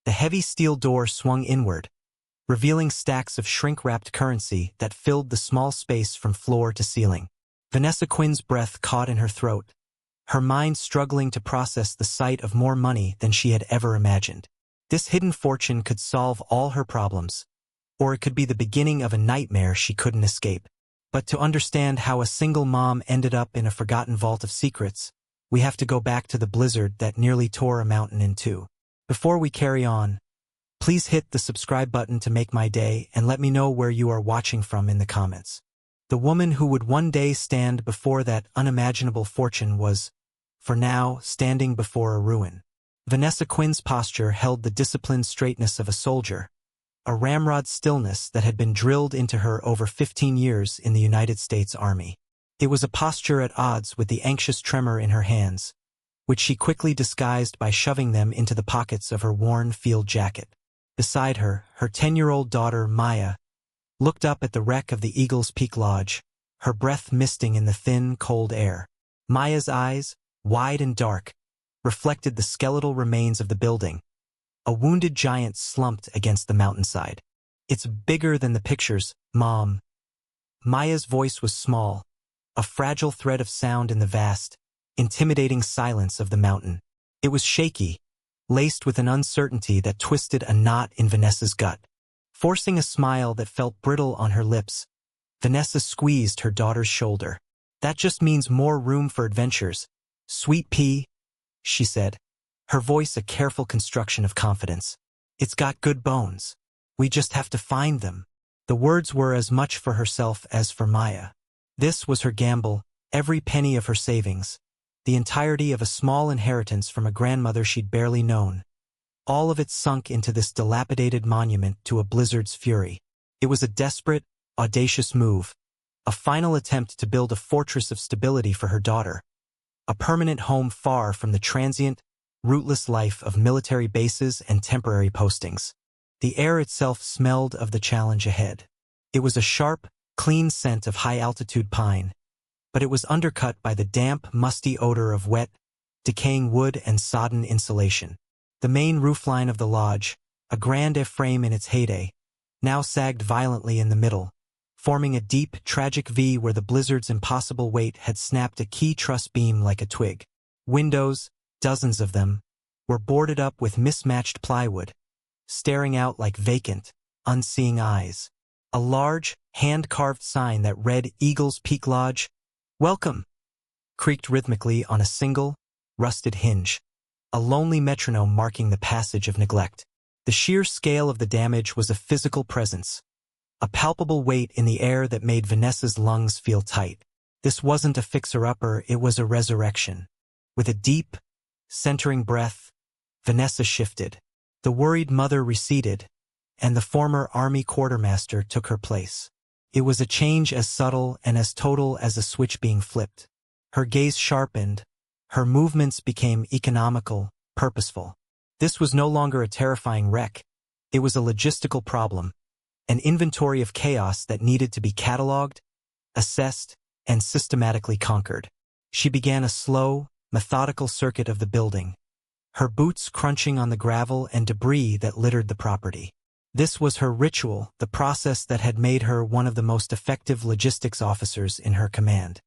The heavy steel door swung inward, revealing stacks of shrink-wrapped currency that filled the small space from floor to ceiling. Vanessa Quinn's breath caught in her throat, her mind struggling to process the sight of more money than she had ever imagined. This hidden fortune could solve all her problems, or it could be the beginning of a nightmare she couldn't escape. But to understand how a single mom ended up in a forgotten vault of secrets, we have to go back to the blizzard that nearly tore a mountain in two. Before we carry on, please hit the subscribe button to make my day and let me know where you are watching from in the comments. The woman who would one day stand before that unimaginable fortune was, for now, standing before a ruin. Vanessa Quinn's posture held the disciplined straightness of a soldier, a ramrod stillness that had been drilled into her over 15 years in the United States Army. It was a posture at odds with the anxious tremor in her hands, which she quickly disguised by shoving them into the pockets of her worn field jacket. Beside her, her 10-year-old daughter, Maya, looked up at the wreck of the Eagles Peak Lodge, her breath misting in the thin, cold air. Maya's eyes, wide and dark, reflected the skeletal remains of the building. A wounded giant slumped against the mountainside. "It's bigger than the pictures, Mom." Maya's voice was small, a fragile thread of sound in the vast, intimidating silence of the mountain. It was shaky, laced with an uncertainty that twisted a knot in Vanessa's gut. Forcing a smile that felt brittle on her lips, Vanessa squeezed her daughter's shoulder. "That just means more room for adventures, sweet pea," she said, her voice a careful construction of confidence. "It's got good bones. We just have to find them." The words were as much for herself as for Maya. This was her gamble, every penny of her savings, the entirety of a small inheritance from a grandmother she'd barely known. All of it sunk into this dilapidated monument to a blizzard's fury. It was a desperate, audacious move, a final attempt to build a fortress of stability for her daughter, a permanent home far from the transient, rootless life of military bases and temporary postings. The air itself smelled of the challenge ahead. It was a sharp, clean scent of high-altitude pine, but it was undercut by the damp, musty odor of wet, decaying wood and sodden insulation. The main roofline of the lodge, a grand frame in its heyday, now sagged violently in the middle, forming a deep, tragic V where the blizzard's impossible weight had snapped a key truss beam like a twig. Windows, dozens of them, were boarded up with mismatched plywood, staring out like vacant, unseeing eyes. A large, hand-carved sign that read Eagles Peak Lodge, "Welcome," creaked rhythmically on a single, rusted hinge, a lonely metronome marking the passage of neglect. The sheer scale of the damage was a physical presence, a palpable weight in the air that made Vanessa's lungs feel tight. This wasn't a fixer-upper, it was a resurrection. With a deep, centering breath, Vanessa shifted. The worried mother receded, and the former Army quartermaster took her place. It was a change as subtle and as total as a switch being flipped. Her gaze sharpened, her movements became economical, purposeful. This was no longer a terrifying wreck, it was a logistical problem, an inventory of chaos that needed to be cataloged, assessed, and systematically conquered. She began a slow, methodical circuit of the building, her boots crunching on the gravel and debris that littered the property. This was her ritual, the process that had made her one of the most effective logistics officers in her command.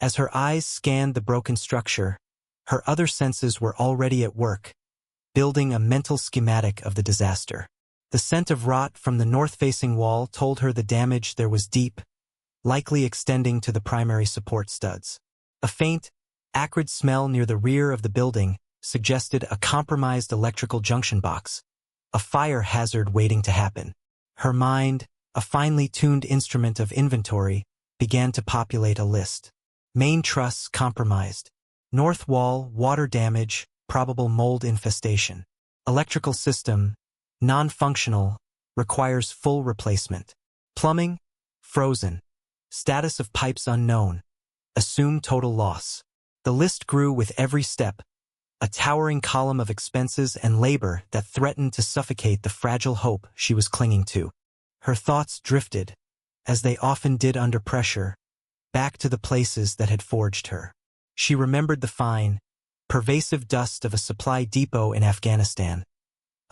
As her eyes scanned the broken structure, her other senses were already at work, building a mental schematic of the disaster. The scent of rot from the north-facing wall told her the damage there was deep, likely extending to the primary support studs. A faint, acrid smell near the rear of the building suggested a compromised electrical junction box, a fire hazard waiting to happen. Her mind, a finely tuned instrument of inventory, began to populate a list. Main truss compromised. North wall, water damage, probable mold infestation. Electrical system, non-functional, requires full replacement. Plumbing, frozen. Status of pipes unknown. Assume total loss. The list grew with every step, a towering column of expenses and labor that threatened to suffocate the fragile hope she was clinging to. Her thoughts drifted, as they often did under pressure, back to the places that had forged her. She remembered the fine, pervasive dust of a supply depot in Afghanistan,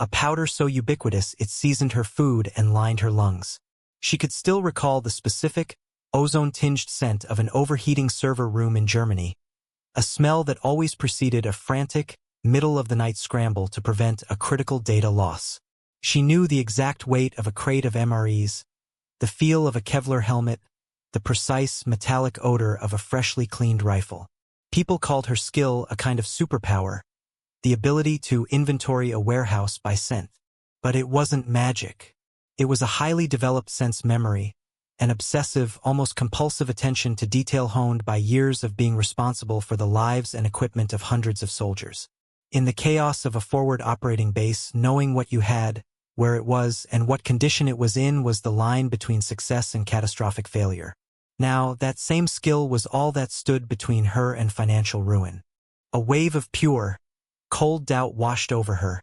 a powder so ubiquitous it seasoned her food and lined her lungs. She could still recall the specific, ozone-tinged scent of an overheating server room in Germany, a smell that always preceded a frantic, middle-of-the-night scramble to prevent a critical data loss. She knew the exact weight of a crate of MREs, the feel of a Kevlar helmet, the precise, metallic odor of a freshly cleaned rifle. People called her skill a kind of superpower, the ability to inventory a warehouse by scent. But it wasn't magic. It was a highly developed sense memory, an obsessive, almost compulsive attention to detail honed by years of being responsible for the lives and equipment of hundreds of soldiers. In the chaos of a forward operating base, knowing what you had, where it was, and what condition it was in was the line between success and catastrophic failure. Now, that same skill was all that stood between her and financial ruin. A wave of pure, cold doubt washed over her,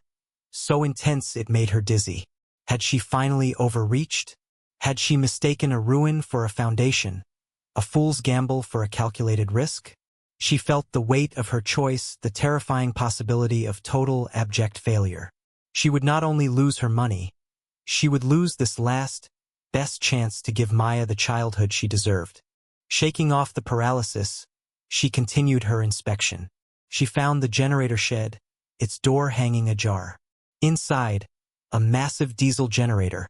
so intense it made her dizzy. Had she finally overreached? Had she mistaken a ruin for a foundation, a fool's gamble for a calculated risk? She felt the weight of her choice, the terrifying possibility of total, abject failure. She would not only lose her money, she would lose this last, best chance to give Maya the childhood she deserved. Shaking off the paralysis, she continued her inspection. She found the generator shed, its door hanging ajar. Inside, a massive diesel generator,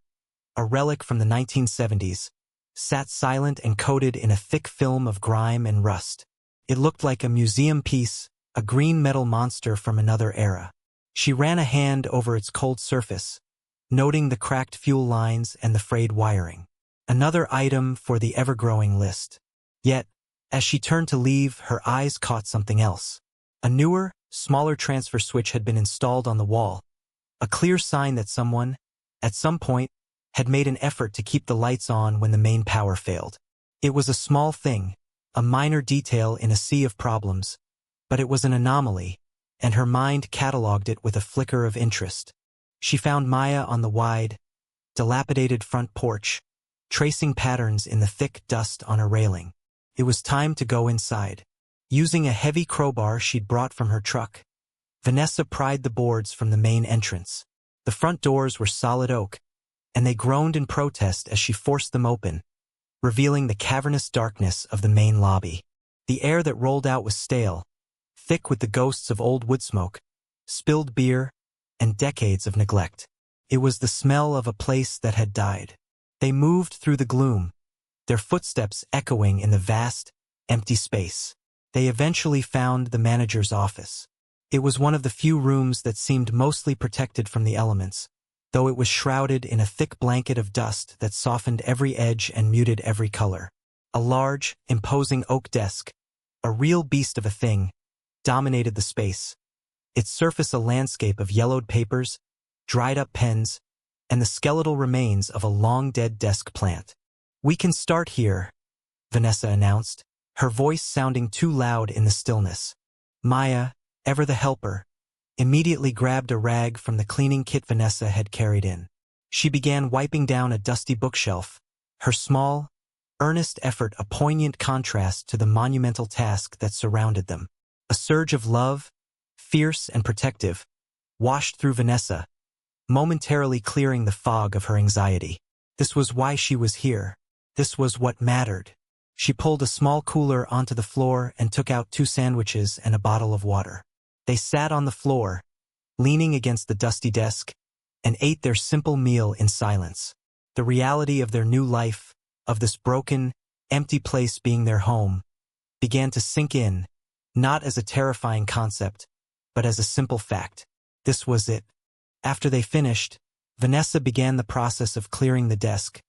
a relic from the 1970s, sat silent and coated in a thick film of grime and rust. It looked like a museum piece, a green metal monster from another era. She ran a hand over its cold surface, noting the cracked fuel lines and the frayed wiring. Another item for the ever-growing list. Yet, as she turned to leave, her eyes caught something else. A newer, smaller transfer switch had been installed on the wall, a clear sign that someone, at some point, had made an effort to keep the lights on when the main power failed. It was a small thing, a minor detail in a sea of problems, but it was an anomaly, and her mind catalogued it with a flicker of interest. She found Maya on the wide, dilapidated front porch, tracing patterns in the thick dust on a railing. It was time to go inside. Using a heavy crowbar she'd brought from her truck, Vanessa pried the boards from the main entrance. The front doors were solid oak, and they groaned in protest as she forced them open, revealing the cavernous darkness of the main lobby. The air that rolled out was stale, thick with the ghosts of old wood smoke, spilled beer, and decades of neglect. It was the smell of a place that had died. They moved through the gloom, their footsteps echoing in the vast, empty space. They eventually found the manager's office. It was one of the few rooms that seemed mostly protected from the elements, though it was shrouded in a thick blanket of dust that softened every edge and muted every color. A large, imposing oak desk, a real beast of a thing, dominated the space, its surface a landscape of yellowed papers, dried-up pens, and the skeletal remains of a long-dead desk plant. "We can start here," Vanessa announced, her voice sounding too loud in the stillness. Maya, ever the helper, immediately grabbed a rag from the cleaning kit Vanessa had carried in. She began wiping down a dusty bookshelf, her small, earnest effort a poignant contrast to the monumental task that surrounded them. A surge of love, fierce and protective, washed through Vanessa, momentarily clearing the fog of her anxiety. This was why she was here. This was what mattered. She pulled a small cooler onto the floor and took out 2 sandwiches and a bottle of water. They sat on the floor, leaning against the dusty desk, and ate their simple meal in silence. The reality of their new life, of this broken, empty place being their home, began to sink in, not as a terrifying concept, but as a simple fact. This was it. After they finished, Vanessa began the process of clearing the desk,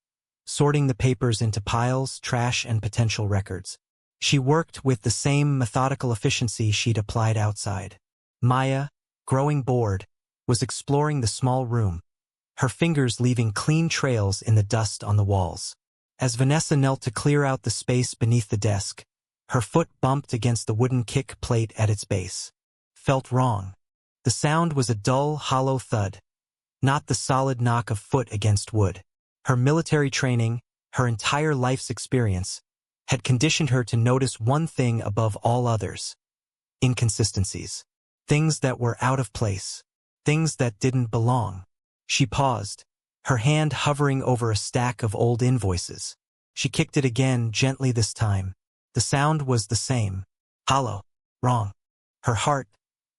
sorting the papers into piles, trash, and potential records. She worked with the same methodical efficiency she'd applied outside. Maya, growing bored, was exploring the small room, her fingers leaving clean trails in the dust on the walls. As Vanessa knelt to clear out the space beneath the desk, her foot bumped against the wooden kick plate at its base. Felt wrong. The sound was a dull, hollow thud, not the solid knock of foot against wood. Her military training, her entire life's experience, had conditioned her to notice one thing above all others: inconsistencies. Things that were out of place. things that didn't belong. She paused, her hand hovering over a stack of old invoices. She kicked it again, gently this time. The sound was the same. Hollow. Wrong. Her heart,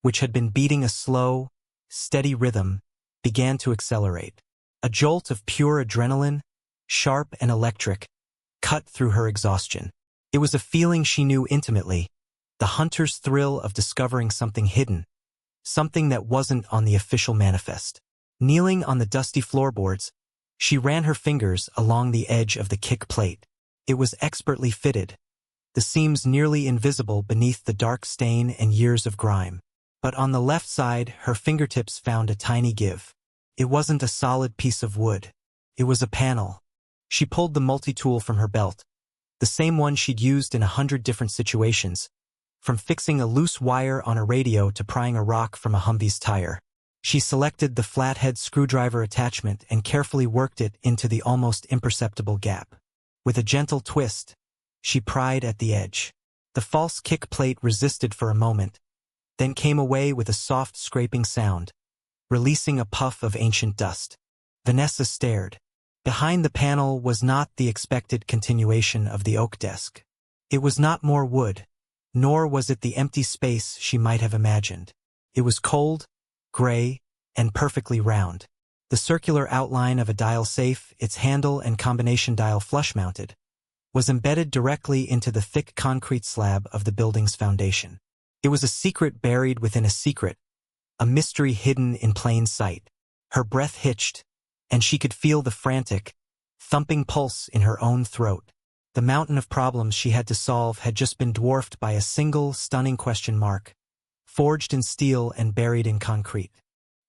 which had been beating a slow, steady rhythm, began to accelerate. A jolt of pure adrenaline, sharp and electric, cut through her exhaustion. It was a feeling she knew intimately, the hunter's thrill of discovering something hidden, something that wasn't on the official manifest. Kneeling on the dusty floorboards, she ran her fingers along the edge of the kick plate. It was expertly fitted, the seams nearly invisible beneath the dark stain and years of grime. But on the left side, her fingertips found a tiny give. It wasn't a solid piece of wood. It was a panel. She pulled the multi-tool from her belt, the same one she'd used in 100 different situations, from fixing a loose wire on a radio to prying a rock from a Humvee's tire. She selected the flathead screwdriver attachment and carefully worked it into the almost imperceptible gap. With a gentle twist, she pried at the edge. The false kick plate resisted for a moment, then came away with a soft scraping sound, releasing a puff of ancient dust. Vanessa stared. Behind the panel was not the expected continuation of the oak desk. It was not more wood, nor was it the empty space she might have imagined. It was cold, gray, and perfectly round. The circular outline of a dial safe, its handle and combination dial flush-mounted, was embedded directly into the thick concrete slab of the building's foundation. It was a secret buried within a secret, a mystery hidden in plain sight. Her breath hitched, and she could feel the frantic, thumping pulse in her own throat. The mountain of problems she had to solve had just been dwarfed by a single, stunning question mark, forged in steel and buried in concrete.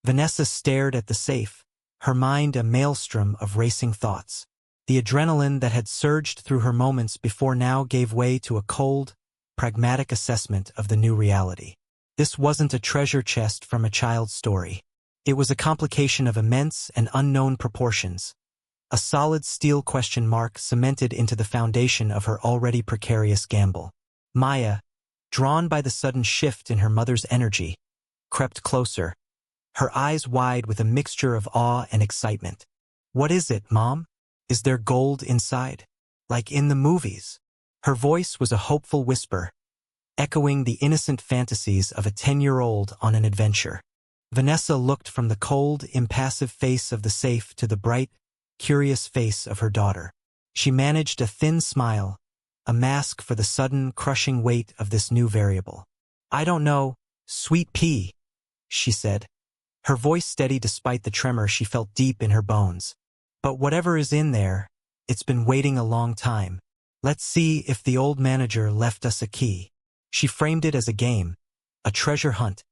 Vanessa stared at the safe, her mind a maelstrom of racing thoughts. The adrenaline that had surged through her moments before now gave way to a cold, pragmatic assessment of the new reality. This wasn't a treasure chest from a child's story. It was a complication of immense and unknown proportions, a solid steel question mark cemented into the foundation of her already precarious gamble. Maya, drawn by the sudden shift in her mother's energy, crept closer, her eyes wide with a mixture of awe and excitement. "What is it, Mom? Is there gold inside? Like in the movies?" Her voice was a hopeful whisper, echoing the innocent fantasies of a 10-year-old on an adventure. Vanessa looked from the cold, impassive face of the safe to the bright, curious face of her daughter. She managed a thin smile, a mask for the sudden, crushing weight of this new variable. "I don't know, sweet pea," she said, her voice steady despite the tremor she felt deep in her bones. "But whatever is in there, it's been waiting a long time. Let's see if the old manager left us a key." She framed it as a game, a treasure hunt,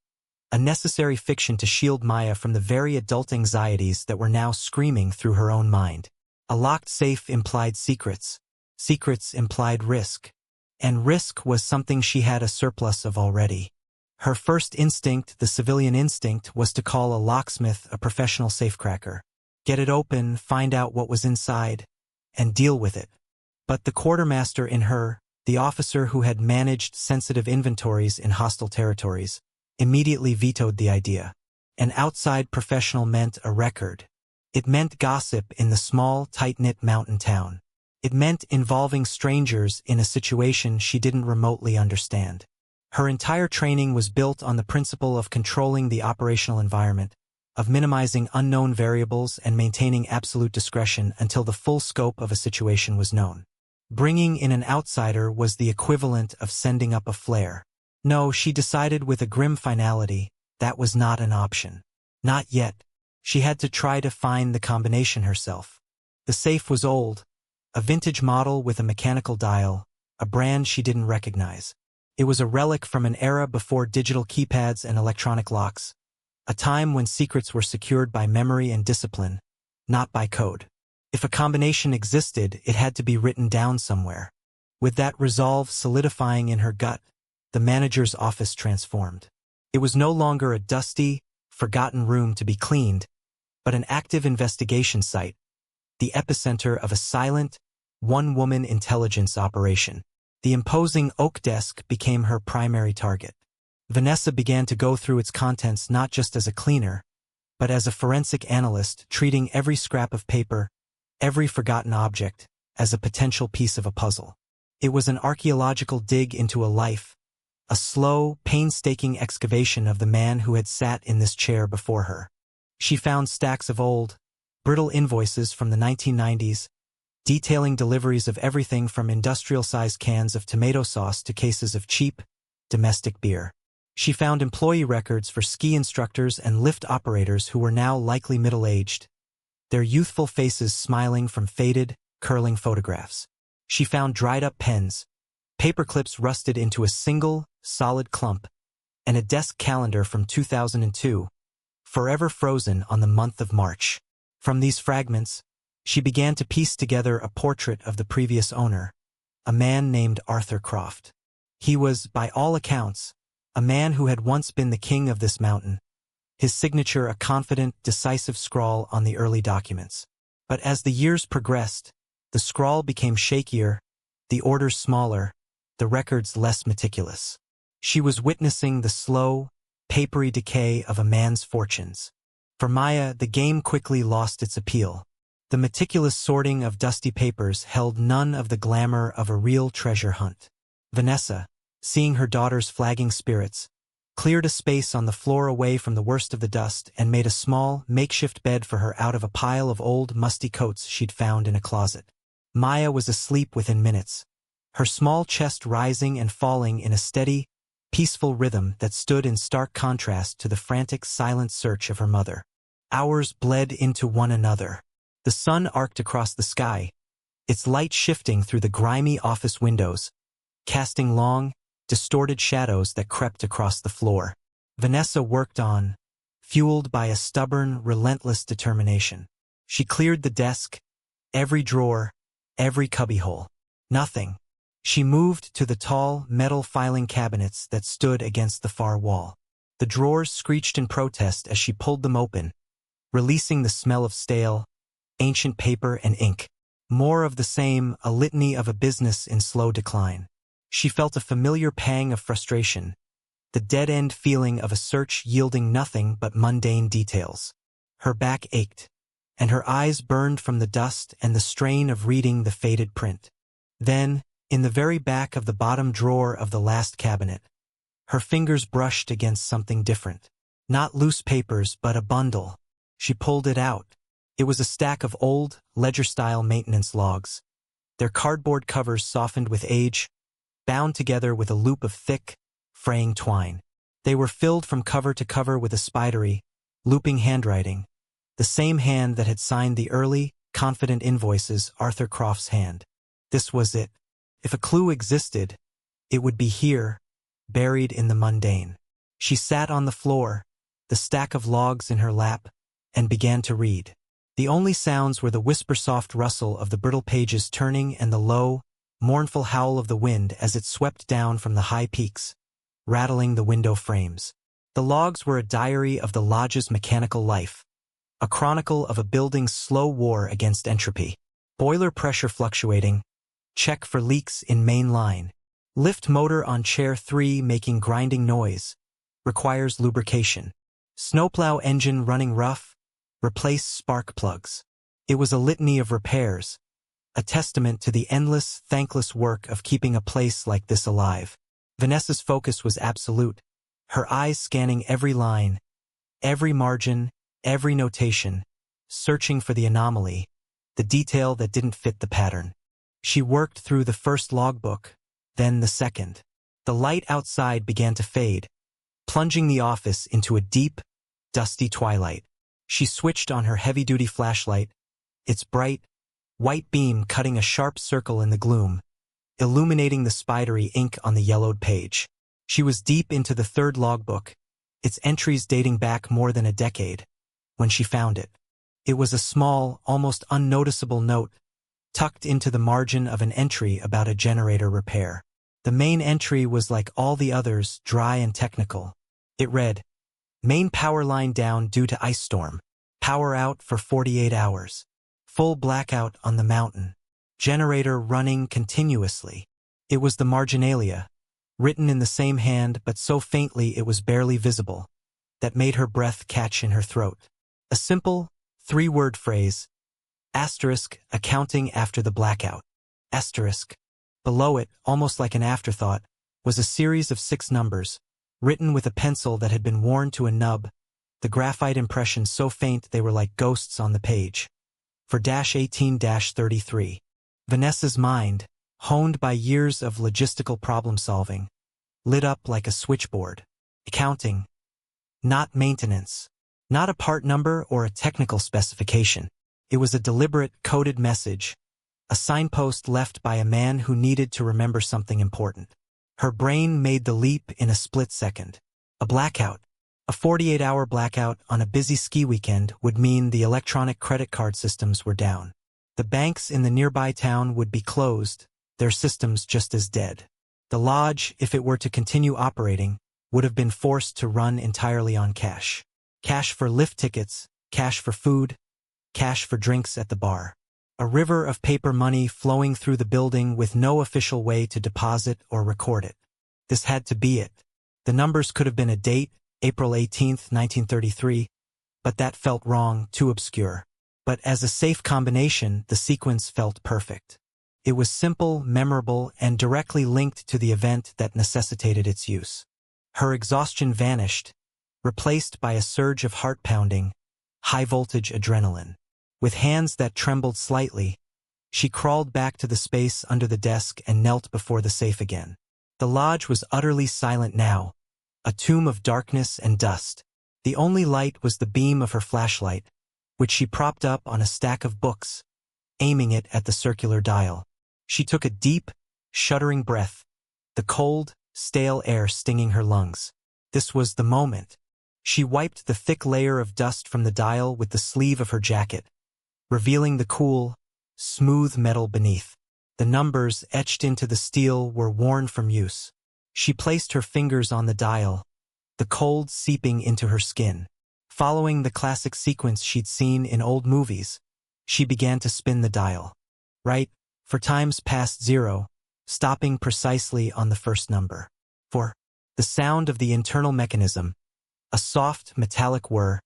a necessary fiction to shield Maya from the very adult anxieties that were now screaming through her own mind. A locked safe implied secrets. Secrets implied risk. And risk was something she had a surplus of already. Her first instinct, the civilian instinct, was to call a locksmith a professional safecracker. Get it open, find out what was inside, and deal with it. But the quartermaster in her, the officer who had managed sensitive inventories in hostile territories, immediately vetoed the idea. An outside professional meant a record. It meant gossip in the small, tight-knit mountain town. It meant involving strangers in a situation she didn't remotely understand. Her entire training was built on the principle of controlling the operational environment, of minimizing unknown variables and maintaining absolute discretion until the full scope of a situation was known. Bringing in an outsider was the equivalent of sending up a flare. No, she decided with a grim finality, that was not an option. Not yet. She had to try to find the combination herself. The safe was old, a vintage model with a mechanical dial, a brand she didn't recognize. It was a relic from an era before digital keypads and electronic locks, a time when secrets were secured by memory and discipline, not by code. If a combination existed, it had to be written down somewhere. With that resolve solidifying in her gut, the manager's office transformed. It was no longer a dusty, forgotten room to be cleaned, but an active investigation site, the epicenter of a silent, one-woman intelligence operation. The imposing oak desk became her primary target. Vanessa began to go through its contents not just as a cleaner, but as a forensic analyst treating every scrap of paper, every forgotten object, as a potential piece of a puzzle. It was an archaeological dig into a life, a slow, painstaking excavation of the man who had sat in this chair before her. She found stacks of old, brittle invoices from the 1990s, detailing deliveries of everything from industrial-sized cans of tomato sauce to cases of cheap, domestic beer. She found employee records for ski instructors and lift operators who were now likely middle-aged, their youthful faces smiling from faded, curling photographs. She found dried-up pens, paper clips rusted into a single, solid clump, and a desk calendar from 2002, forever frozen on the month of March. From these fragments, she began to piece together a portrait of the previous owner, a man named Arthur Croft. He was, by all accounts, a man who had once been the king of this mountain, his signature a confident, decisive scrawl on the early documents. But as the years progressed, the scrawl became shakier, the orders smaller, the records less meticulous. She was witnessing the slow, papery decay of a man's fortunes. For Maya, the game quickly lost its appeal. The meticulous sorting of dusty papers held none of the glamour of a real treasure hunt. Vanessa, seeing her daughter's flagging spirits, cleared a space on the floor away from the worst of the dust and made a small, makeshift bed for her out of a pile of old, musty coats she'd found in a closet. Maya was asleep within minutes, her small chest rising and falling in a steady, peaceful rhythm that stood in stark contrast to the frantic, silent search of her mother. Hours bled into one another. The sun arced across the sky, its light shifting through the grimy office windows, casting long, distorted shadows that crept across the floor. Vanessa worked on, fueled by a stubborn, relentless determination. She cleared the desk, every drawer, every cubbyhole. Nothing. She moved to the tall, metal filing cabinets that stood against the far wall. The drawers screeched in protest as she pulled them open, releasing the smell of stale, ancient paper and ink. More of the same, a litany of a business in slow decline. She felt a familiar pang of frustration, the dead-end feeling of a search yielding nothing but mundane details. Her back ached, and her eyes burned from the dust and the strain of reading the faded print. Then, in the very back of the bottom drawer of the last cabinet, her fingers brushed against something different. Not loose papers, but a bundle. She pulled it out. It was a stack of old, ledger-style maintenance logs, their cardboard covers softened with age, bound together with a loop of thick, fraying twine. They were filled from cover to cover with a spidery, looping handwriting, the same hand that had signed the early, confident invoices, Arthur Croft's hand. This was it. If a clue existed, it would be here, buried in the mundane. She sat on the floor, the stack of logs in her lap, and began to read. The only sounds were the whisper-soft rustle of the brittle pages turning and the low, mournful howl of the wind as it swept down from the high peaks, rattling the window frames. The logs were a diary of the lodge's mechanical life, a chronicle of a building's slow war against entropy. Boiler pressure fluctuating, check for leaks in main line, lift motor on chair 3 making grinding noise, requires lubrication, snowplow engine running rough, replace spark plugs. It was a litany of repairs, a testament to the endless, thankless work of keeping a place like this alive. Vanessa's focus was absolute, her eyes scanning every line, every margin, every notation, searching for the anomaly, the detail that didn't fit the pattern. She worked through the first logbook, then the second. The light outside began to fade, plunging the office into a deep, dusty twilight. She switched on her heavy-duty flashlight, its bright, white beam cutting a sharp circle in the gloom, illuminating the spidery ink on the yellowed page. She was deep into the third logbook, its entries dating back more than a decade, when she found it. It was a small, almost unnoticeable note, tucked into the margin of an entry about a generator repair. The main entry was like all the others, dry and technical. It read, "Main power line down due to ice storm. Power out for 48 hours. Full blackout on the mountain. Generator running continuously." It was the marginalia, written in the same hand but so faintly it was barely visible, that made her breath catch in her throat. A simple, three-word phrase, asterisk, accounting after the blackout. Asterisk. Below it, almost like an afterthought, was a series of 6 numbers, written with a pencil that had been worn to a nub, the graphite impressions so faint they were like ghosts on the page. For -18-33. Vanessa's mind, honed by years of logistical problem-solving, lit up like a switchboard. Accounting. Not maintenance. Not a part number or a technical specification. It was a deliberate, coded message, a signpost left by a man who needed to remember something important. Her brain made the leap in a split second. A blackout. A 48-hour blackout on a busy ski weekend would mean the electronic credit card systems were down. The banks in the nearby town would be closed, their systems just as dead. The lodge, if it were to continue operating, would have been forced to run entirely on cash. Cash for lift tickets, cash for food, cash for drinks at the bar. A river of paper money flowing through the building with no official way to deposit or record it. This had to be it. The numbers could have been a date, April 18, 1933, but that felt wrong, too obscure. But as a safe combination, the sequence felt perfect. It was simple, memorable, and directly linked to the event that necessitated its use. Her exhaustion vanished, replaced by a surge of heart-pounding, high-voltage adrenaline. With hands that trembled slightly, she crawled back to the space under the desk and knelt before the safe again. The lodge was utterly silent now, a tomb of darkness and dust. The only light was the beam of her flashlight, which she propped up on a stack of books, aiming it at the circular dial. She took a deep, shuddering breath, the cold, stale air stinging her lungs. This was the moment. She wiped the thick layer of dust from the dial with the sleeve of her jacket, revealing the cool, smooth metal beneath. The numbers etched into the steel were worn from use. She placed her fingers on the dial, the cold seeping into her skin. Following the classic sequence she'd seen in old movies, she began to spin the dial. Right, for times past 0, stopping precisely on the first number. For the sound of the internal mechanism, a soft, metallic whir,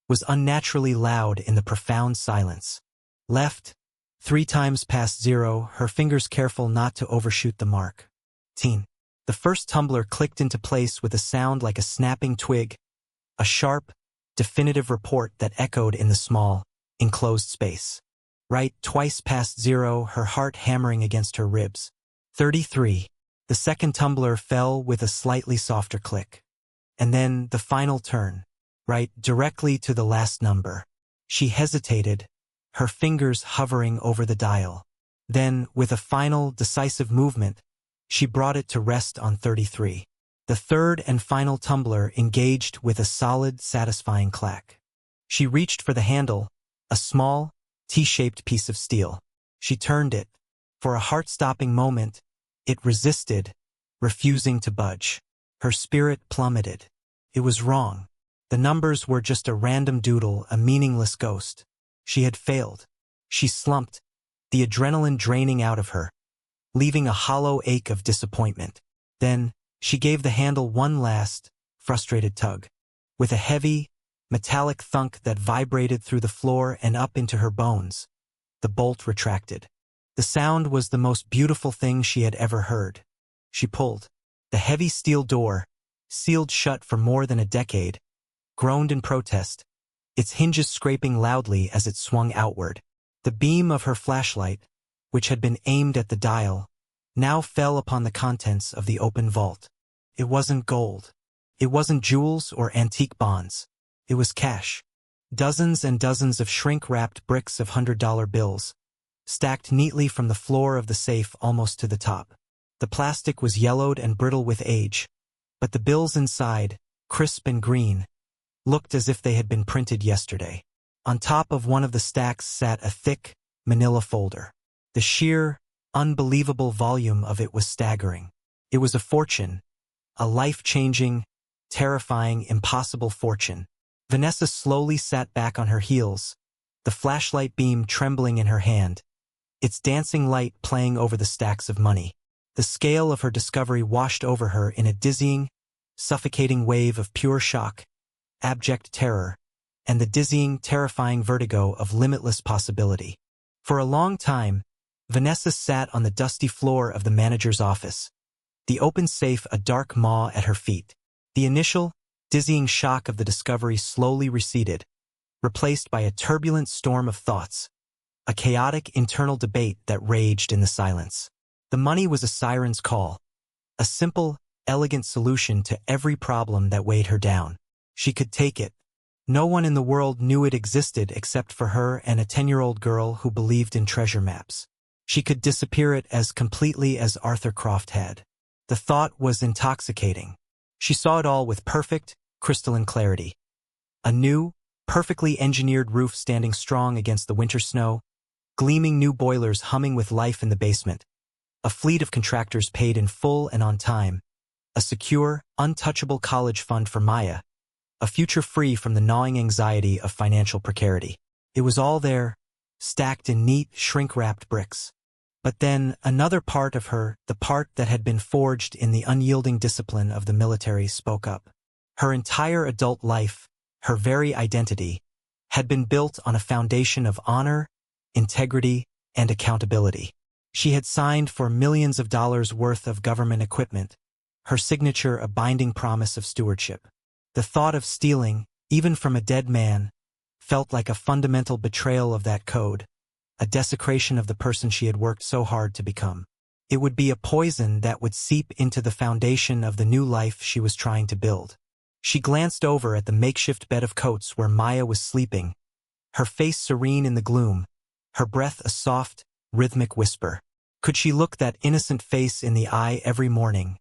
was unnaturally loud in the profound silence. Left, 3 times past 0, her fingers careful not to overshoot the mark. The first tumbler clicked into place with a sound like a snapping twig, a sharp, definitive report that echoed in the small, enclosed space. Right, twice past 0, her heart hammering against her ribs. 33. The second tumbler fell with a slightly softer click. And then the final turn, right directly to the last number. She hesitated, her fingers hovering over the dial. Then, with a final, decisive movement, she brought it to rest on 33. The third and final tumbler engaged with a solid, satisfying clack. She reached for the handle, a small, T-shaped piece of steel. She turned it. For a heart-stopping moment, it resisted, refusing to budge. Her spirit plummeted. It was wrong. The numbers were just a random doodle, a meaningless ghost. She had failed. She slumped, the adrenaline draining out of her, leaving a hollow ache of disappointment. Then, she gave the handle one last, frustrated tug. With a heavy, metallic thunk that vibrated through the floor and up into her bones, the bolt retracted. The sound was the most beautiful thing she had ever heard. She pulled. The heavy steel door, sealed shut for more than a decade, groaned in protest, its hinges scraping loudly as it swung outward. The beam of her flashlight, which had been aimed at the dial, now fell upon the contents of the open vault. It wasn't gold. It wasn't jewels or antique bonds. It was cash. Dozens and dozens of shrink-wrapped bricks of $100 bills, stacked neatly from the floor of the safe almost to the top. The plastic was yellowed and brittle with age, but the bills inside, crisp and green, looked as if they had been printed yesterday. On top of one of the stacks sat a thick, manila folder. The sheer, unbelievable volume of it was staggering. It was a fortune, a life-changing, terrifying, impossible fortune. Vanessa slowly sat back on her heels, the flashlight beam trembling in her hand, its dancing light playing over the stacks of money. The scale of her discovery washed over her in a dizzying, suffocating wave of pure shock, abject terror, and the dizzying, terrifying vertigo of limitless possibility. For a long time, Vanessa sat on the dusty floor of the manager's office, the open safe a dark maw at her feet. The initial, dizzying shock of the discovery slowly receded, replaced by a turbulent storm of thoughts, a chaotic internal debate that raged in the silence. The money was a siren's call, a simple, elegant solution to every problem that weighed her down. She could take it. No one in the world knew it existed except for her and a 10-year-old girl who believed in treasure maps. She could disappear it as completely as Arthur Croft had. The thought was intoxicating. She saw it all with perfect, crystalline clarity. A new, perfectly engineered roof standing strong against the winter snow, gleaming new boilers humming with life in the basement, a fleet of contractors paid in full and on time, a secure, untouchable college fund for Maya, a future free from the gnawing anxiety of financial precarity. It was all there, stacked in neat, shrink-wrapped bricks. But then, another part of her, the part that had been forged in the unyielding discipline of the military, spoke up. Her entire adult life, her very identity, had been built on a foundation of honor, integrity, and accountability. She had signed for millions of dollars worth of government equipment, her signature a binding promise of stewardship. The thought of stealing, even from a dead man, felt like a fundamental betrayal of that code, a desecration of the person she had worked so hard to become. It would be a poison that would seep into the foundation of the new life she was trying to build. She glanced over at the makeshift bed of coats where Maya was sleeping, her face serene in the gloom, her breath a soft, rhythmic whisper. Could she look that innocent face in the eye every morning,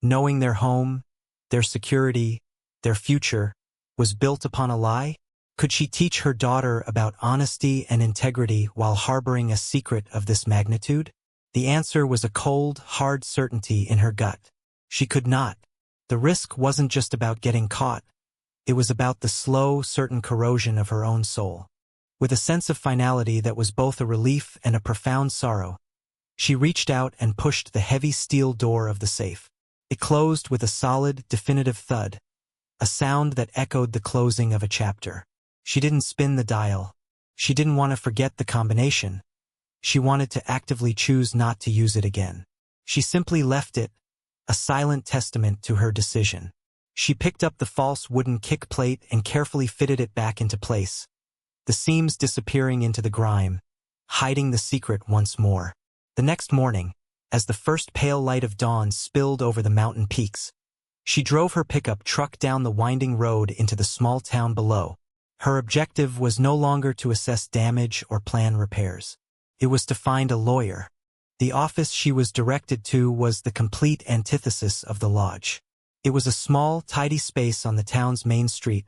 knowing their home, their security, their future, was built upon a lie? Could she teach her daughter about honesty and integrity while harboring a secret of this magnitude? The answer was a cold, hard certainty in her gut. She could not. The risk wasn't just about getting caught. It was about the slow, certain corrosion of her own soul. With a sense of finality that was both a relief and a profound sorrow, she reached out and pushed the heavy steel door of the safe. It closed with a solid, definitive thud, a sound that echoed the closing of a chapter. She didn't spin the dial. She didn't want to forget the combination. She wanted to actively choose not to use it again. She simply left it, a silent testament to her decision. She picked up the false wooden kick plate and carefully fitted it back into place, the seams disappearing into the grime, hiding the secret once more. The next morning, as the first pale light of dawn spilled over the mountain peaks, she drove her pickup truck down the winding road into the small town below. Her objective was no longer to assess damage or plan repairs. It was to find a lawyer. The office she was directed to was the complete antithesis of the lodge. It was a small, tidy space on the town's main street,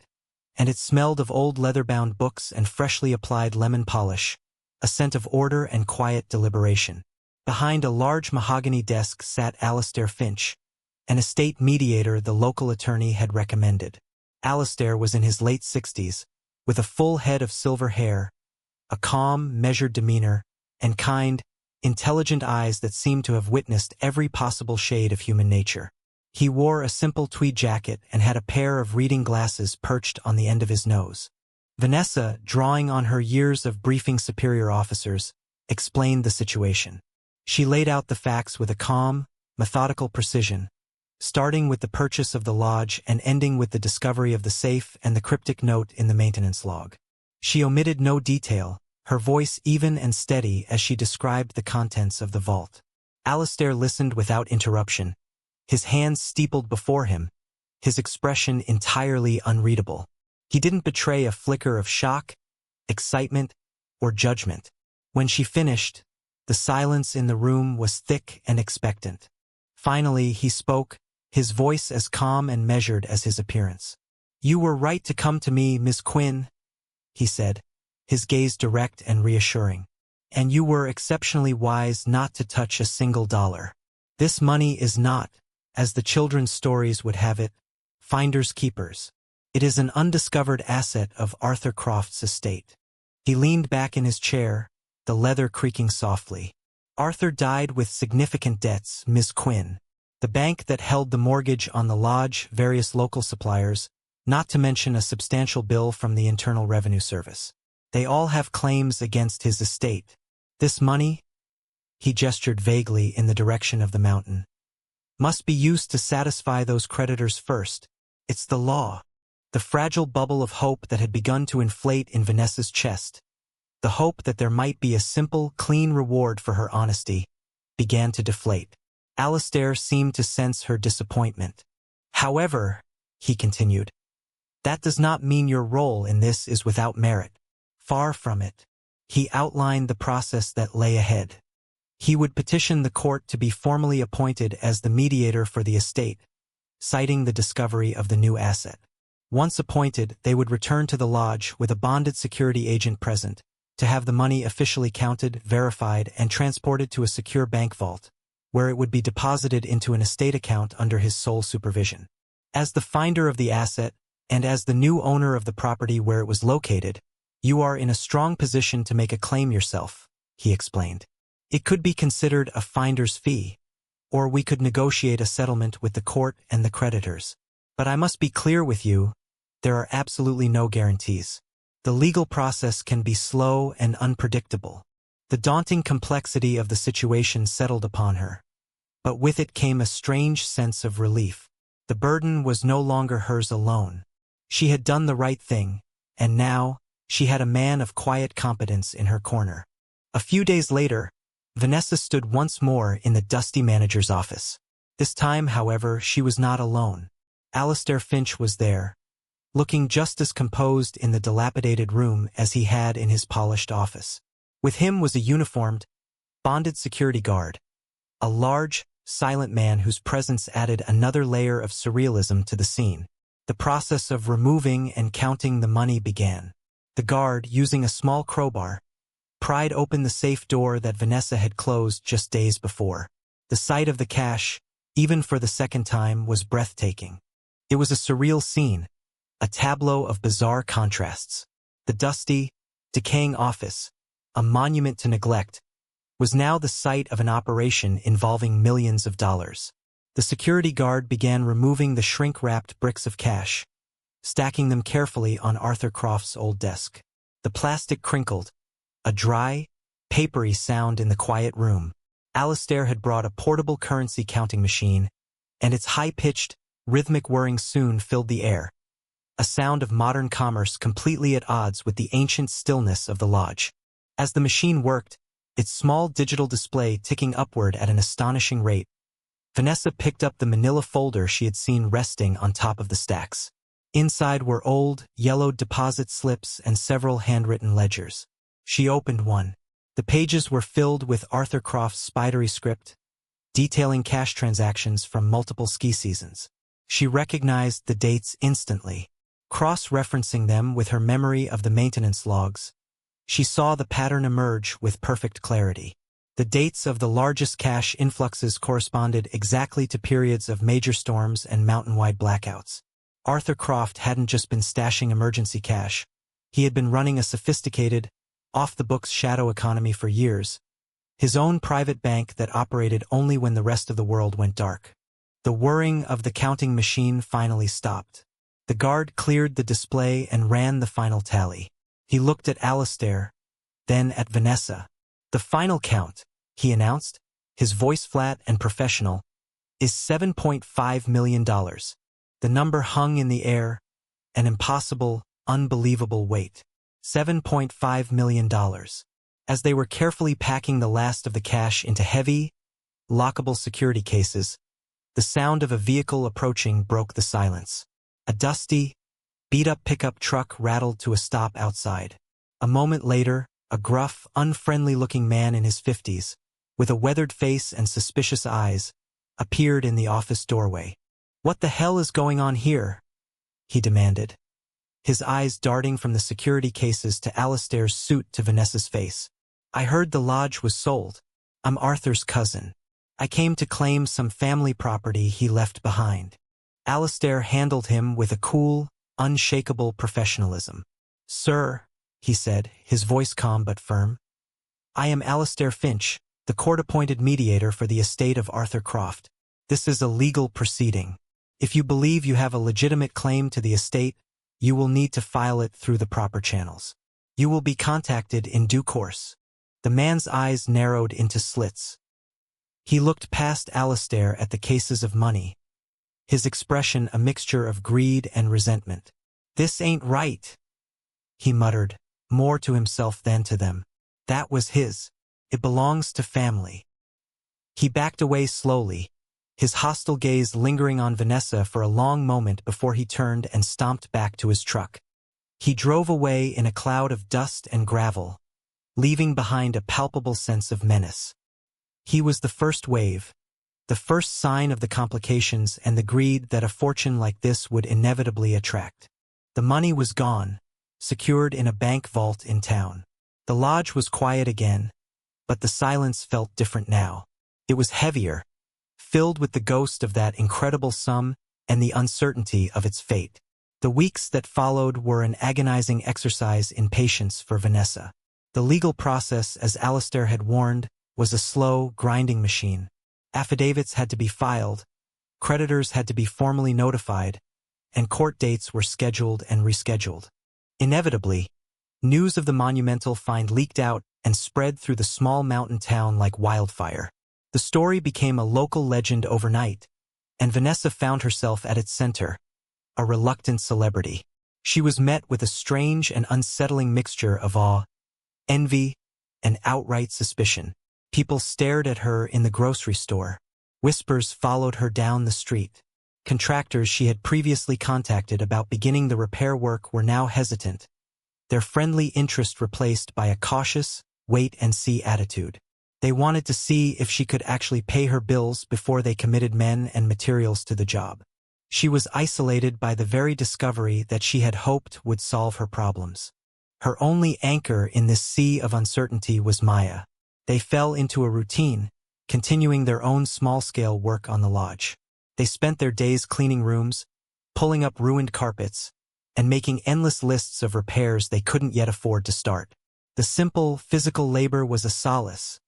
and it smelled of old leather-bound books and freshly applied lemon polish, a scent of order and quiet deliberation. Behind a large mahogany desk sat Alistair Finch, an estate mediator the local attorney had recommended. Alistair was in his late 60s, with a full head of silver hair, a calm, measured demeanor, and kind, intelligent eyes that seemed to have witnessed every possible shade of human nature. He wore a simple tweed jacket and had a pair of reading glasses perched on the end of his nose. Vanessa, drawing on her years of briefing superior officers, explained the situation. She laid out the facts with a calm, methodical precision, starting with the purchase of the lodge and ending with the discovery of the safe and the cryptic note in the maintenance log. She omitted no detail, her voice even and steady as she described the contents of the vault. Alistair listened without interruption, his hands steepled before him, his expression entirely unreadable. He didn't betray a flicker of shock, excitement, or judgment. When she finished, the silence in the room was thick and expectant. Finally, he spoke, his voice as calm and measured as his appearance. "You were right to come to me, Miss Quinn," he said, his gaze direct and reassuring. "And you were exceptionally wise not to touch a single dollar. This money is not, as the children's stories would have it, finders keepers. It is an undiscovered asset of Arthur Croft's estate." He leaned back in his chair, the leather creaking softly. "Arthur died with significant debts, Miss Quinn. The bank that held the mortgage on the lodge, various local suppliers, not to mention a substantial bill from the Internal Revenue Service. They all have claims against his estate. This money, he gestured vaguely in the direction of the mountain, must be used to satisfy those creditors first. It's the law. The fragile bubble of hope that had begun to inflate in Vanessa's chest, the hope that there might be a simple, clean reward for her honesty, began to deflate. Alistair seemed to sense her disappointment. However, he continued, that does not mean your role in this is without merit. Far from it. He outlined the process that lay ahead. He would petition the court to be formally appointed as the mediator for the estate, citing the discovery of the new asset. Once appointed, they would return to the lodge with a bonded security agent present, to have the money officially counted, verified, and transported to a secure bank vault, where it would be deposited into an estate account under his sole supervision. As the finder of the asset, and as the new owner of the property where it was located, you are in a strong position to make a claim yourself, he explained. It could be considered a finder's fee, or we could negotiate a settlement with the court and the creditors. But I must be clear with you, there are absolutely no guarantees. The legal process can be slow and unpredictable. The daunting complexity of the situation settled upon her, but with it came a strange sense of relief. The burden was no longer hers alone. She had done the right thing, and now, she had a man of quiet competence in her corner. A few days later, Vanessa stood once more in the dusty manager's office. This time, however, she was not alone. Alistair Finch was there, looking just as composed in the dilapidated room as he had in his polished office. With him was a uniformed, bonded security guard, a large, silent man whose presence added another layer of surrealism to the scene. The process of removing and counting the money began. The guard, using a small crowbar, pried open the safe door that Vanessa had closed just days before. The sight of the cash, even for the second time, was breathtaking. It was a surreal scene, a tableau of bizarre contrasts. The dusty, decaying office, a monument to neglect, was now the site of an operation involving millions of dollars. The security guard began removing the shrink-wrapped bricks of cash, stacking them carefully on Arthur Croft's old desk. The plastic crinkled, a dry, papery sound in the quiet room. Alistair had brought a portable currency counting machine, and its high-pitched, rhythmic whirring soon filled the air, a sound of modern commerce completely at odds with the ancient stillness of the lodge. As the machine worked, its small digital display ticking upward at an astonishing rate, Vanessa picked up the manila folder she had seen resting on top of the stacks. Inside were old, yellowed deposit slips and several handwritten ledgers. She opened one. The pages were filled with Arthur Croft's spidery script, detailing cash transactions from multiple ski seasons. She recognized the dates instantly. Cross-referencing them with her memory of the maintenance logs, she saw the pattern emerge with perfect clarity. The dates of the largest cash influxes corresponded exactly to periods of major storms and mountain-wide blackouts. Arthur Croft hadn't just been stashing emergency cash. He had been running a sophisticated, off-the-books shadow economy for years, his own private bank that operated only when the rest of the world went dark. The whirring of the counting machine finally stopped. The guard cleared the display and ran the final tally. He looked at Alistair, then at Vanessa. The final count, he announced, his voice flat and professional, is $7.5 million. The number hung in the air, an impossible, unbelievable weight. $7.5 million. As they were carefully packing the last of the cash into heavy, lockable security cases, the sound of a vehicle approaching broke the silence. A dusty, beat-up pickup truck rattled to a stop outside. A moment later, a gruff, unfriendly-looking man in his 50s, with a weathered face and suspicious eyes, appeared in the office doorway. "What the hell is going on here?" he demanded, his eyes darting from the security cases to Alistair's suit to Vanessa's face. "I heard the lodge was sold. I'm Arthur's cousin. I came to claim some family property he left behind." Alistair handled him with a cool, unshakable professionalism. "Sir," he said, his voice calm but firm, "I am Alistair Finch, the court-appointed mediator for the estate of Arthur Croft. This is a legal proceeding. If you believe you have a legitimate claim to the estate, you will need to file it through the proper channels. You will be contacted in due course." The man's eyes narrowed into slits. He looked past Alistair at the cases of money, his expression a mixture of greed and resentment. "This ain't right," he muttered, more to himself than to them. "That was his. It belongs to family." He backed away slowly, his hostile gaze lingering on Vanessa for a long moment before he turned and stomped back to his truck. He drove away in a cloud of dust and gravel, leaving behind a palpable sense of menace. He was the first wave, the first sign of the complications and the greed that a fortune like this would inevitably attract. The money was gone, secured in a bank vault in town. The lodge was quiet again, but the silence felt different now. It was heavier, filled with the ghost of that incredible sum and the uncertainty of its fate. The weeks that followed were an agonizing exercise in patience for Vanessa. The legal process, as Alistair had warned, was a slow, grinding machine. Affidavits had to be filed, creditors had to be formally notified, and court dates were scheduled and rescheduled. Inevitably, news of the monumental find leaked out and spread through the small mountain town like wildfire. The story became a local legend overnight, and Vanessa found herself at its center, a reluctant celebrity. She was met with a strange and unsettling mixture of awe, envy, and outright suspicion. People stared at her in the grocery store. Whispers followed her down the street. Contractors she had previously contacted about beginning the repair work were now hesitant, their friendly interest replaced by a cautious, wait-and-see attitude. They wanted to see if she could actually pay her bills before they committed men and materials to the job. She was isolated by the very discovery that she had hoped would solve her problems. Her only anchor in this sea of uncertainty was Maya. They fell into a routine, continuing their own small-scale work on the lodge. They spent their days cleaning rooms, pulling up ruined carpets, and making endless lists of repairs they couldn't yet afford to start. The simple, physical labor was a solace,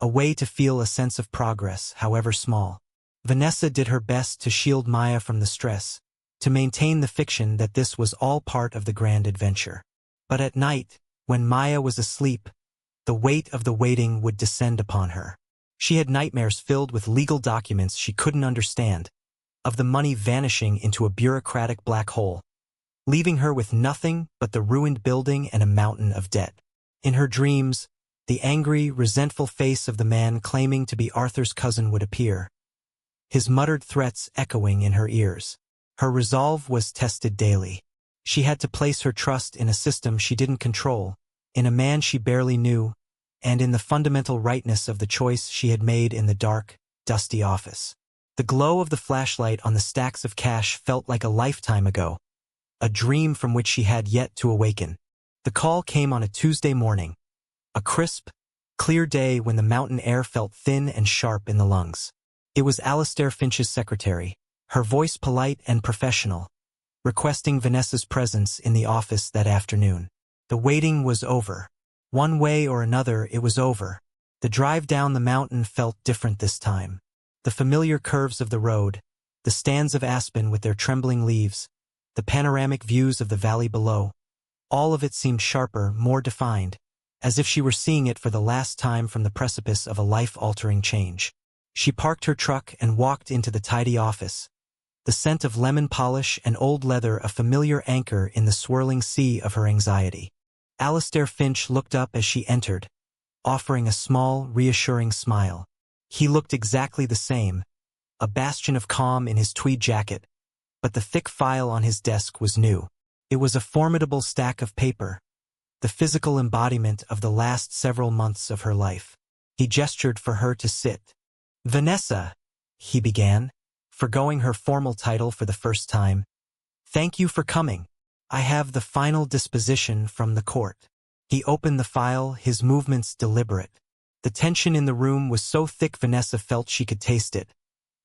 a way to feel a sense of progress, however small. Vanessa did her best to shield Maya from the stress, to maintain the fiction that this was all part of the grand adventure. But at night, when Maya was asleep, the weight of the waiting would descend upon her. She had nightmares filled with legal documents she couldn't understand, of the money vanishing into a bureaucratic black hole, leaving her with nothing but the ruined building and a mountain of debt. In her dreams, the angry, resentful face of the man claiming to be Arthur's cousin would appear, his muttered threats echoing in her ears. Her resolve was tested daily. She had to place her trust in a system she didn't control, in a man she barely knew, and in the fundamental rightness of the choice she had made in the dark, dusty office. The glow of the flashlight on the stacks of cash felt like a lifetime ago, a dream from which she had yet to awaken. The call came on a Tuesday morning, a crisp, clear day when the mountain air felt thin and sharp in the lungs. It was Alistair Finch's secretary, her voice polite and professional, requesting Vanessa's presence in the office that afternoon. The waiting was over. One way or another, it was over. The drive down the mountain felt different this time. The familiar curves of the road, the stands of aspen with their trembling leaves, the panoramic views of the valley below, all of it seemed sharper, more defined, as if she were seeing it for the last time from the precipice of a life-altering change. She parked her truck and walked into the tidy office, the scent of lemon polish and old leather a familiar anchor in the swirling sea of her anxiety. Alistair Finch looked up as she entered, offering a small, reassuring smile. He looked exactly the same, a bastion of calm in his tweed jacket, but the thick file on his desk was new. It was a formidable stack of paper, the physical embodiment of the last several months of her life. He gestured for her to sit. "Vanessa," he began, forgoing her formal title for the first time. "Thank you for coming. I have the final disposition from the court." He opened the file, his movements deliberate. The tension in the room was so thick Vanessa felt she could taste it,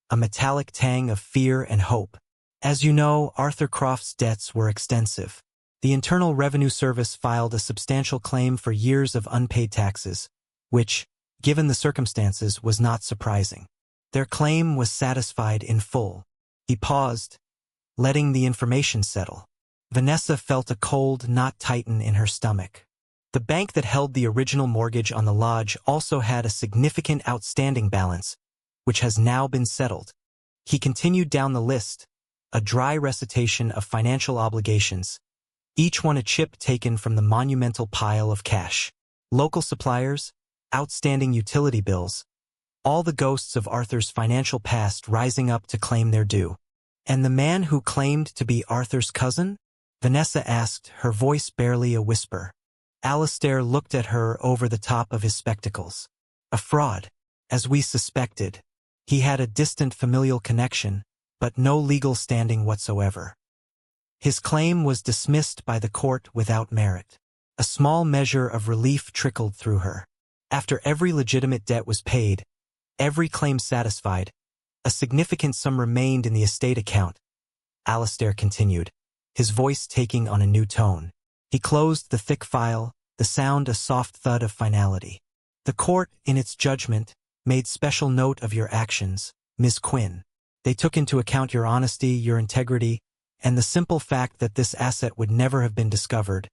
a metallic tang of fear and hope. As you know, Arthur Croft's debts were extensive. The Internal Revenue Service filed a substantial claim for years of unpaid taxes, which, given the circumstances, was not surprising. Their claim was satisfied in full. He paused, letting the information settle. Vanessa felt a cold knot tighten in her stomach. The bank that held the original mortgage on the lodge also had a significant outstanding balance, which has now been settled. He continued down the list, a dry recitation of financial obligations, each one a chip taken from the monumental pile of cash. Local suppliers, outstanding utility bills, all the ghosts of Arthur's financial past rising up to claim their due. And the man who claimed to be Arthur's cousin? Vanessa asked, her voice barely a whisper. Alistair looked at her over the top of his spectacles. A fraud, as we suspected. He had a distant familial connection, but no legal standing whatsoever. His claim was dismissed by the court without merit. A small measure of relief trickled through her. After every legitimate debt was paid, every claim satisfied, a significant sum remained in the estate account. Alistair continued, his voice taking on a new tone. He closed the thick file, the sound a soft thud of finality. The court, in its judgment, made special note of your actions, Ms. Quinn. They took into account your honesty, your integrity, and the simple fact that this asset would never have been discovered,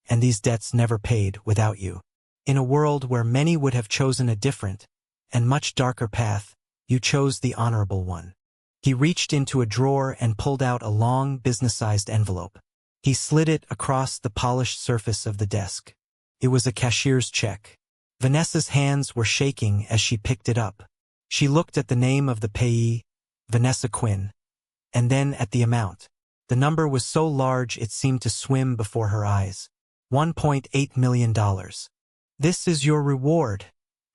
and these debts never paid without you. In a world where many would have chosen a different, and much darker path, you chose the honorable one. He reached into a drawer and pulled out a long, business-sized envelope. He slid it across the polished surface of the desk. It was a cashier's check. Vanessa's hands were shaking as she picked it up. She looked at the name of the payee, Vanessa Quinn, and then at the amount. The number was so large it seemed to swim before her eyes. $1.8 million. This is your reward,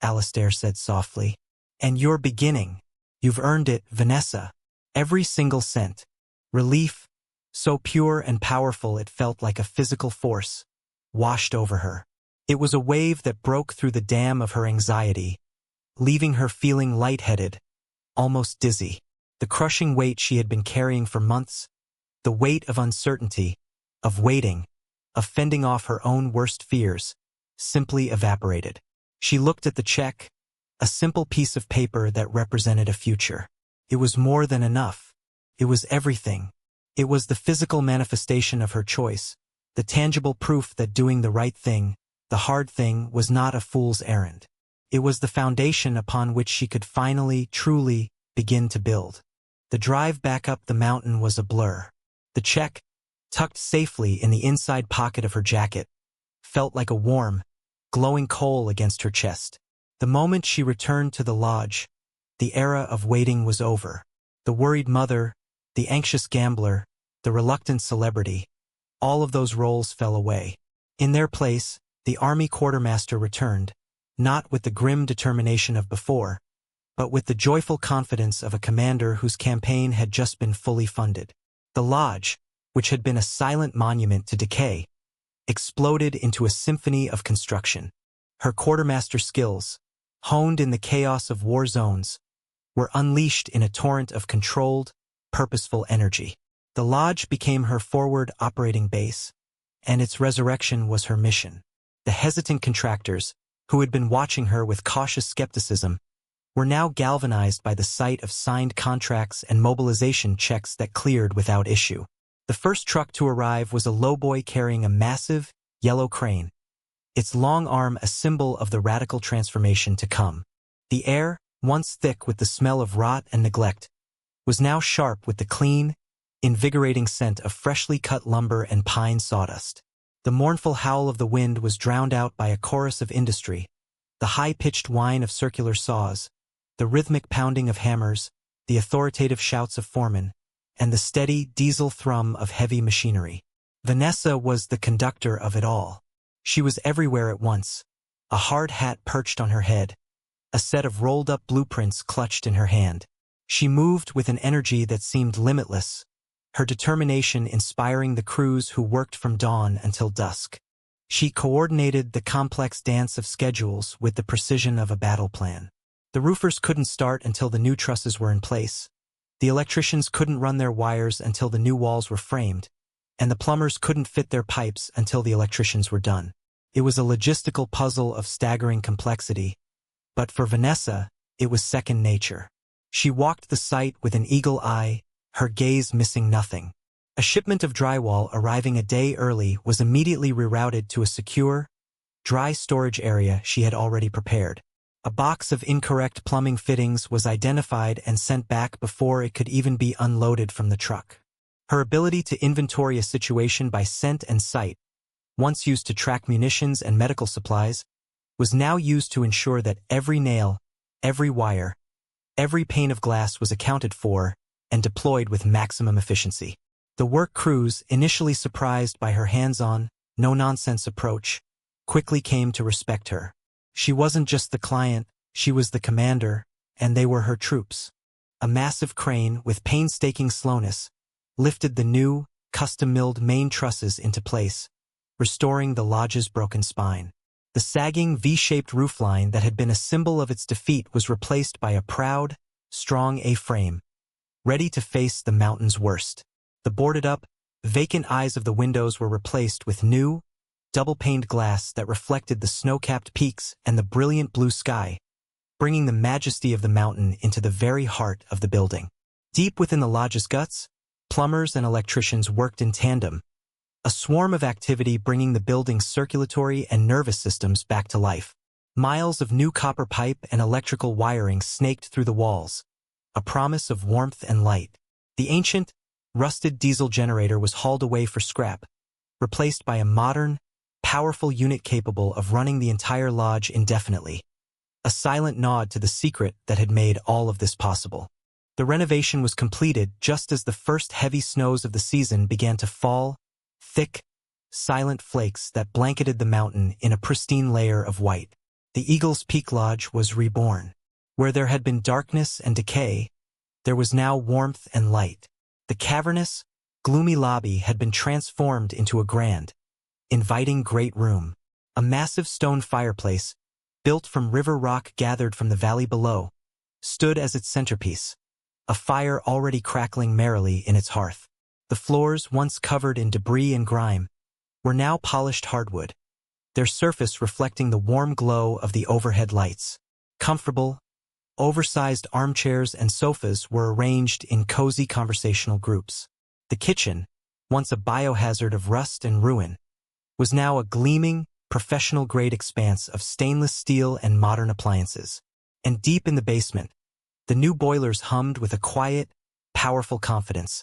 Alistair said softly. And your beginning. You've earned it, Vanessa. Every single cent. Relief, so pure and powerful it felt like a physical force, washed over her. It was a wave that broke through the dam of her anxiety, leaving her feeling lightheaded, almost dizzy. The crushing weight she had been carrying for months, the weight of uncertainty, of waiting, of fending off her own worst fears, simply evaporated. She looked at the check, a simple piece of paper that represented a future. It was more than enough. It was everything. It was the physical manifestation of her choice, the tangible proof that doing the right thing, the hard thing, was not a fool's errand. It was the foundation upon which she could finally, truly, begin to build. The drive back up the mountain was a blur. The check, tucked safely in the inside pocket of her jacket, felt like a warm, glowing coal against her chest. The moment she returned to the lodge, the era of waiting was over. The worried mother, the anxious gambler, the reluctant celebrity, all of those roles fell away. In their place, the army quartermaster returned, not with the grim determination of before, but with the joyful confidence of a commander whose campaign had just been fully funded. The lodge, which had been a silent monument to decay, exploded into a symphony of construction. Her quartermaster skills, honed in the chaos of war zones, were unleashed in a torrent of controlled, purposeful energy. The lodge became her forward operating base, and its resurrection was her mission. The hesitant contractors, who had been watching her with cautious skepticism, were now galvanized by the sight of signed contracts and mobilization checks that cleared without issue. The first truck to arrive was a lowboy carrying a massive, yellow crane, its long arm a symbol of the radical transformation to come. The air, once thick with the smell of rot and neglect, was now sharp with the clean, invigorating scent of freshly cut lumber and pine sawdust. The mournful howl of the wind was drowned out by a chorus of industry, the high-pitched whine of circular saws, the rhythmic pounding of hammers, the authoritative shouts of foremen, and the steady diesel thrum of heavy machinery. Vanessa was the conductor of it all. She was everywhere at once, a hard hat perched on her head, a set of rolled-up blueprints clutched in her hand. She moved with an energy that seemed limitless, her determination inspiring the crews who worked from dawn until dusk. She coordinated the complex dance of schedules with the precision of a battle plan. The roofers couldn't start until the new trusses were in place. The electricians couldn't run their wires until the new walls were framed, and the plumbers couldn't fit their pipes until the electricians were done. It was a logistical puzzle of staggering complexity, but for Vanessa, it was second nature. She walked the site with an eagle eye, her gaze missing nothing. A shipment of drywall arriving a day early was immediately rerouted to a secure, dry storage area she had already prepared. A box of incorrect plumbing fittings was identified and sent back before it could even be unloaded from the truck. Her ability to inventory a situation by scent and sight, once used to track munitions and medical supplies, was now used to ensure that every nail, every wire, every pane of glass was accounted for and deployed with maximum efficiency. The work crews, initially surprised by her hands-on, no-nonsense approach, quickly came to respect her. She wasn't just the client, she was the commander, and they were her troops. A massive crane, with painstaking slowness, lifted the new, custom-milled main trusses into place, restoring the lodge's broken spine. The sagging V-shaped roofline that had been a symbol of its defeat was replaced by a proud, strong A-frame, ready to face the mountain's worst. The boarded-up, vacant eyes of the windows were replaced with new, double-paned glass that reflected the snow-capped peaks and the brilliant blue sky, bringing the majesty of the mountain into the very heart of the building. Deep within the lodge's guts, plumbers and electricians worked in tandem, a swarm of activity bringing the building's circulatory and nervous systems back to life. Miles of new copper pipe and electrical wiring snaked through the walls, a promise of warmth and light. The ancient, rusted diesel generator was hauled away for scrap, replaced by a modern, powerful unit capable of running the entire lodge indefinitely. A silent nod to the secret that had made all of this possible. The renovation was completed just as the first heavy snows of the season began to fall, thick, silent flakes that blanketed the mountain in a pristine layer of white. The Eagle's Peak Lodge was reborn. Where there had been darkness and decay, there was now warmth and light. The cavernous, gloomy lobby had been transformed into a grand, inviting great room. A massive stone fireplace, built from river rock gathered from the valley below, stood as its centerpiece, a fire already crackling merrily in its hearth. The floors, once covered in debris and grime, were now polished hardwood, their surface reflecting the warm glow of the overhead lights. Comfortable, oversized armchairs and sofas were arranged in cozy conversational groups. The kitchen, once a biohazard of rust and ruin, was now a gleaming, professional-grade expanse of stainless steel and modern appliances. And deep in the basement, the new boilers hummed with a quiet, powerful confidence,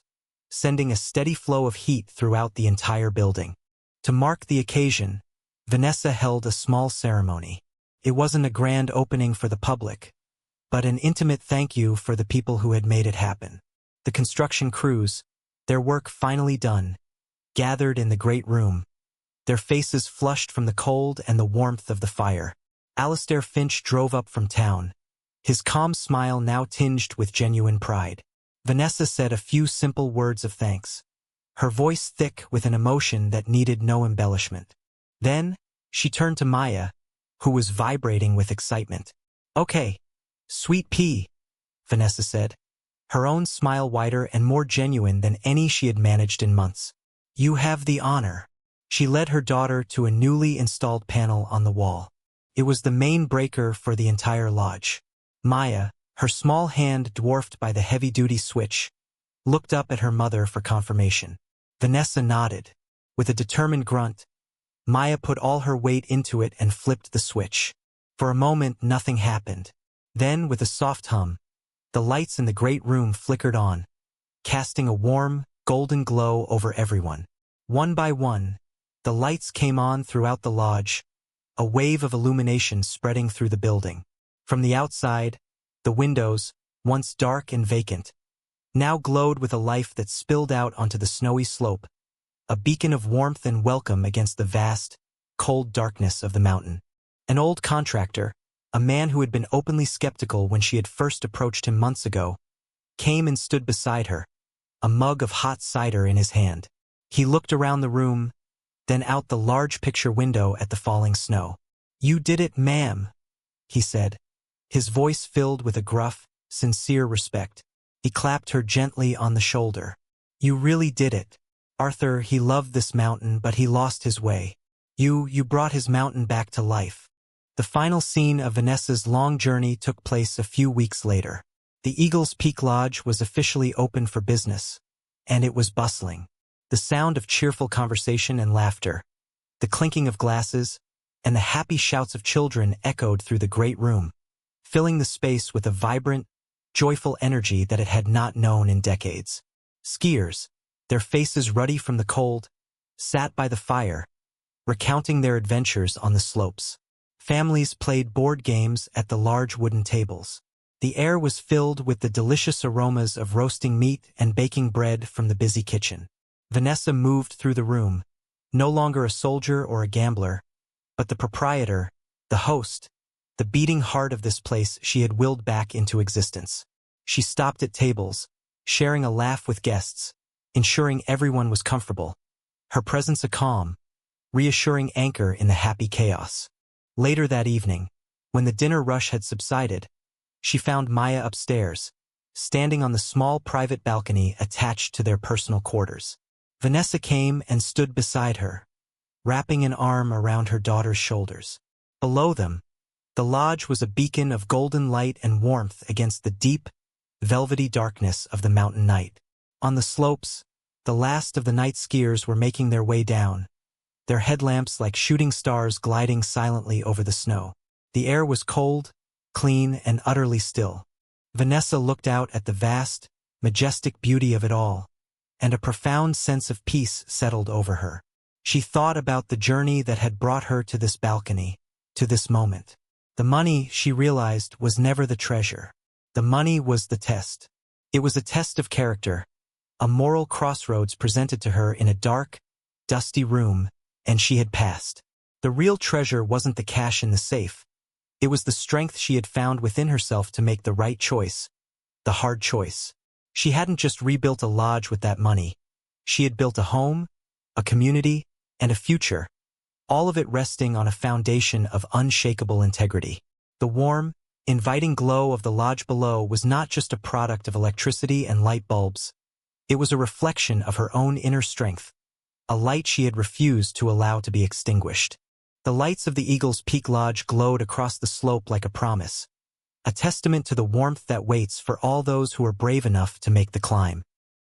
sending a steady flow of heat throughout the entire building. To mark the occasion, Vanessa held a small ceremony. It wasn't a grand opening for the public, but an intimate thank you for the people who had made it happen. The construction crews, their work finally done, gathered in the great room, their faces flushed from the cold and the warmth of the fire. Alistair Finch drove up from town, his calm smile now tinged with genuine pride. Vanessa said a few simple words of thanks, her voice thick with an emotion that needed no embellishment. Then, she turned to Maya, who was vibrating with excitement. "Okay, sweet pea," Vanessa said, her own smile wider and more genuine than any she had managed in months. "You have the honor." She led her daughter to a newly installed panel on the wall. It was the main breaker for the entire lodge. Maya, her small hand dwarfed by the heavy-duty switch, looked up at her mother for confirmation. Vanessa nodded. With a determined grunt, Maya put all her weight into it and flipped the switch. For a moment, nothing happened. Then, with a soft hum, the lights in the great room flickered on, casting a warm, golden glow over everyone. One by one, the lights came on throughout the lodge, a wave of illumination spreading through the building. From the outside, the windows, once dark and vacant, now glowed with a life that spilled out onto the snowy slope, a beacon of warmth and welcome against the vast, cold darkness of the mountain. An old contractor, a man who had been openly skeptical when she had first approached him months ago, came and stood beside her, a mug of hot cider in his hand. He looked around the room, then out the large picture window at the falling snow. "You did it, ma'am," he said, his voice filled with a gruff, sincere respect. He clapped her gently on the shoulder. "You really did it. Arthur, he loved this mountain, but he lost his way. You brought his mountain back to life." The final scene of Vanessa's long journey took place a few weeks later. The Eagle's Peak Lodge was officially open for business, and it was bustling. The sound of cheerful conversation and laughter, the clinking of glasses, and the happy shouts of children echoed through the great room, filling the space with a vibrant, joyful energy that it had not known in decades. Skiers, their faces ruddy from the cold, sat by the fire, recounting their adventures on the slopes. Families played board games at the large wooden tables. The air was filled with the delicious aromas of roasting meat and baking bread from the busy kitchen. Vanessa moved through the room, no longer a soldier or a gambler, but the proprietor, the host, the beating heart of this place she had willed back into existence. She stopped at tables, sharing a laugh with guests, ensuring everyone was comfortable, her presence a calm, reassuring anchor in the happy chaos. Later that evening, when the dinner rush had subsided, she found Maya upstairs, standing on the small private balcony attached to their personal quarters. Vanessa came and stood beside her, wrapping an arm around her daughter's shoulders. Below them, the lodge was a beacon of golden light and warmth against the deep, velvety darkness of the mountain night. On the slopes, the last of the night skiers were making their way down, their headlamps like shooting stars gliding silently over the snow. The air was cold, clean, and utterly still. Vanessa looked out at the vast, majestic beauty of it all, and a profound sense of peace settled over her. She thought about the journey that had brought her to this balcony, to this moment. The money, she realized, was never the treasure. The money was the test. It was a test of character, a moral crossroads presented to her in a dark, dusty room, and she had passed. The real treasure wasn't the cash in the safe. It was the strength she had found within herself to make the right choice, the hard choice. She hadn't just rebuilt a lodge with that money. She had built a home, a community, and a future, all of it resting on a foundation of unshakable integrity. The warm, inviting glow of the lodge below was not just a product of electricity and light bulbs. It was a reflection of her own inner strength, a light she had refused to allow to be extinguished. The lights of the Eagle's Peak Lodge glowed across the slope like a promise, a testament to the warmth that waits for all those who are brave enough to make the climb.